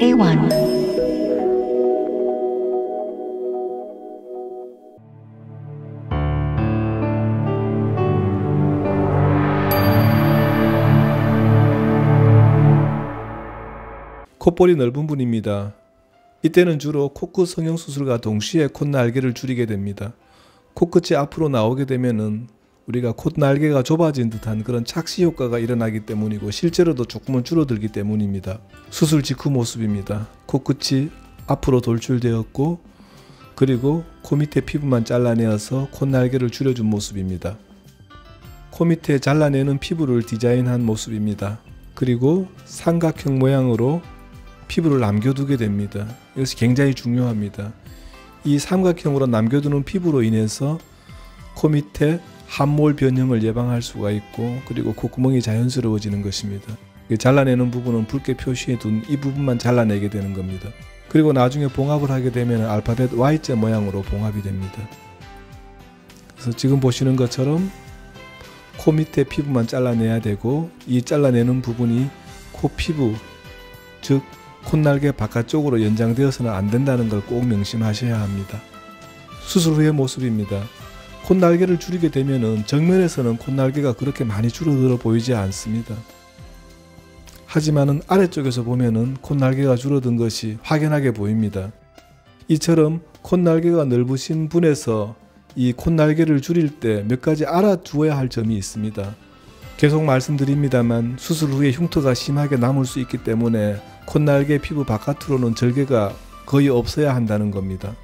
A1. 콧볼이 넓은 분입니다. 이때는 주로 코끝 성형수술과 동시에 콧날개를 줄이게 됩니다. 코끝이 앞으로 나오게 되면은 우리가 콧날개가 좁아진 듯한 그런 착시 효과가 일어나기 때문이고 실제로도 조금은 줄어들기 때문입니다. 수술 직후 모습입니다. 코끝이 앞으로 돌출되었고 그리고 코 밑에 피부만 잘라내어서 콧날개를 줄여준 모습입니다. 코 밑에 잘라내는 피부를 디자인한 모습입니다. 그리고 삼각형 모양으로 피부를 남겨두게 됩니다. 이것이 굉장히 중요합니다. 이 삼각형으로 남겨두는 피부로 인해서 코 밑에 함몰 변형을 예방할 수가 있고 그리고 콧구멍이 자연스러워지는 것입니다. 잘라내는 부분은 붉게 표시해 둔 이 부분만 잘라내게 되는 겁니다. 그리고 나중에 봉합을 하게 되면 알파벳 Y자 모양으로 봉합이 됩니다. 그래서 지금 보시는 것처럼 코 밑에 피부만 잘라내야 되고 이 잘라내는 부분이 코 피부, 즉 콧날개 바깥쪽으로 연장되어서는 안 된다는 걸 꼭 명심하셔야 합니다. 수술 후의 모습입니다. 콧날개를 줄이게 되면 정면에서는 콧날개가 그렇게 많이 줄어들어 보이지 않습니다. 하지만은 아래쪽에서 보면은 콧날개가 줄어든 것이 확연하게 보입니다. 이처럼 콧날개가 넓으신 분에서 이 콧날개를 줄일 때 몇 가지 알아두어야 할 점이 있습니다. 계속 말씀드립니다만 수술 후에 흉터가 심하게 남을 수 있기 때문에 콧날개 피부 바깥으로는 절개가 거의 없어야 한다는 겁니다.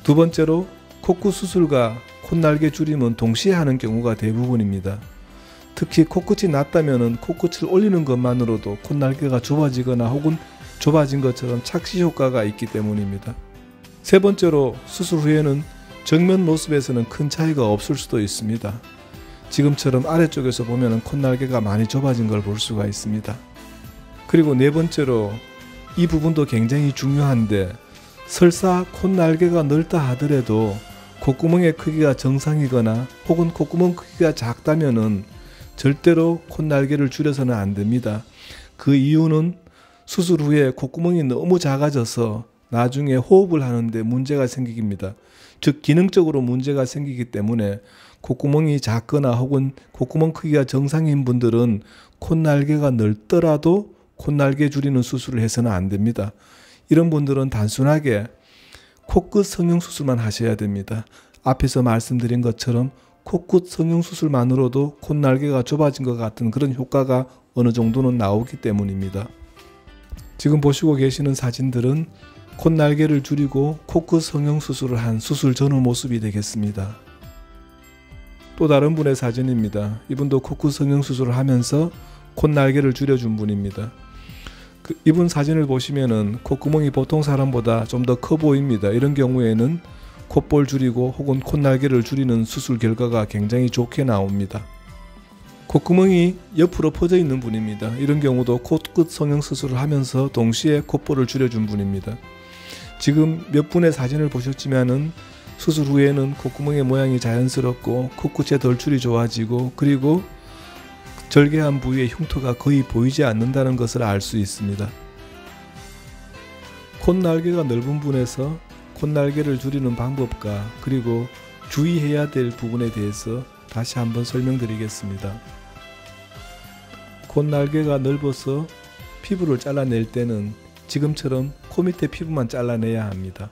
두 번째로 코끝 수술과 콧날개 줄임은 동시에 하는 경우가 대부분입니다. 특히 코끝이 낮다면 코끝을 올리는 것만으로도 콧날개가 좁아지거나 혹은 좁아진 것처럼 착시 효과가 있기 때문입니다. 세 번째로 수술 후에는 정면 모습에서는 큰 차이가 없을 수도 있습니다. 지금처럼 아래쪽에서 보면 콧날개가 많이 좁아진 걸 볼 수가 있습니다. 그리고 네 번째로 이 부분도 굉장히 중요한데 설사 콧날개가 넓다 하더라도 콧구멍의 크기가 정상이거나 혹은 콧구멍 크기가 작다면은 절대로 콧날개를 줄여서는 안 됩니다. 그 이유는 수술 후에 콧구멍이 너무 작아져서 나중에 호흡을 하는데 문제가 생깁니다. 즉 기능적으로 문제가 생기기 때문에 콧구멍이 작거나 혹은 콧구멍 크기가 정상인 분들은 콧날개가 넓더라도 콧날개 줄이는 수술을 해서는 안 됩니다. 이런 분들은 단순하게 코끝 성형수술만 하셔야 됩니다. 앞에서 말씀드린 것처럼 코끝 성형수술만으로도 콧날개가 좁아진 것 같은 그런 효과가 어느 정도는 나오기 때문입니다. 지금 보시고 계시는 사진들은 콧날개를 줄이고 코끝 성형수술을 한 수술 전후 모습이 되겠습니다. 또 다른 분의 사진입니다. 이분도 코끝 성형수술을 하면서 콧날개를 줄여준 분입니다. 이분 사진을 보시면은 콧구멍이 보통 사람보다 좀 더 커 보입니다. 이런 경우에는 콧볼 줄이고 혹은 콧날개를 줄이는 수술 결과가 굉장히 좋게 나옵니다. 콧구멍이 옆으로 퍼져 있는 분입니다. 이런 경우도 코끝 성형수술을 하면서 동시에 콧볼을 줄여준 분입니다. 지금 몇 분의 사진을 보셨지만은 수술 후에는 콧구멍의 모양이 자연스럽고 코끝의 덜출이 좋아지고 그리고 절개한 부위의 흉터가 거의 보이지 않는다는 것을 알 수 있습니다. 콧날개가 넓은 분에서 콧날개를 줄이는 방법과 그리고 주의해야 될 부분에 대해서 다시 한번 설명드리겠습니다. 콧날개가 넓어서 피부를 잘라낼 때는 지금처럼 코 밑에 피부만 잘라내야 합니다.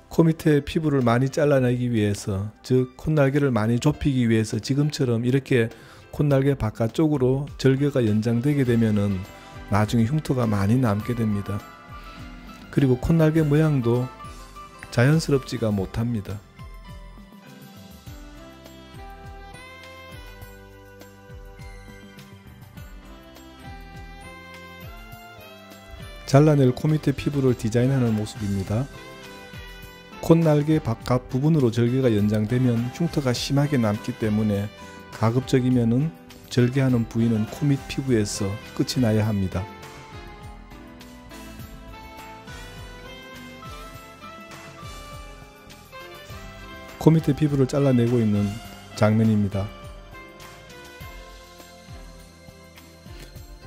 코 밑에 피부를 많이 잘라내기 위해서, 즉 콧날개를 많이 좁히기 위해서 지금처럼 이렇게 콧날개 바깥쪽으로 절개가 연장되게 되면은 나중에 흉터가 많이 남게 됩니다. 그리고 콧날개 모양도 자연스럽지가 못합니다. 잘라낼 코 밑에 피부를 디자인하는 모습입니다. 콧날개 바깥 부분으로 절개가 연장되면 흉터가 심하게 남기 때문에 가급적이면은 절개하는 부위는 코 밑 피부에서 끝이 나야 합니다. 코 밑에 피부를 잘라내고 있는 장면입니다.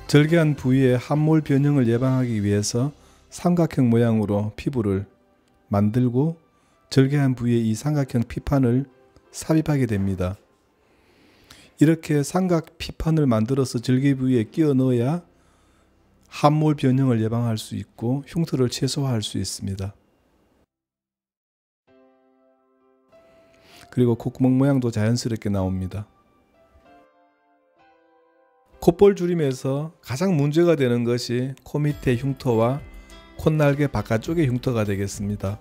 절개한 부위의 함몰 변형을 예방하기 위해서 삼각형 모양으로 피부를 만들고 절개한 부위에 이 삼각형 피판을 삽입하게 됩니다. 이렇게 삼각 피판을 만들어서 절개 부위에 끼워 넣어야 함몰 변형을 예방할 수 있고 흉터를 최소화할 수 있습니다. 그리고 콧구멍 모양도 자연스럽게 나옵니다. 콧볼 줄임에서 가장 문제가 되는 것이 코 밑의 흉터와 콧날개 바깥쪽의 흉터가 되겠습니다.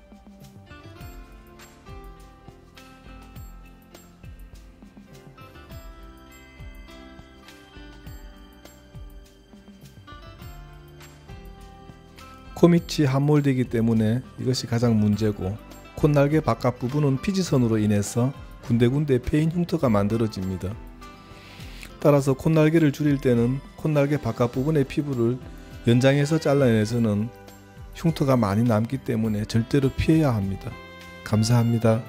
코밑이 함몰되기 때문에 이것이 가장 문제고, 콧날개 바깥 부분은 피지선으로 인해서 군데군데 패인 흉터가 만들어집니다. 따라서 콧날개를 줄일 때는 콧날개 바깥 부분의 피부를 연장해서 잘라내서는 흉터가 많이 남기 때문에 절대로 피해야 합니다. 감사합니다.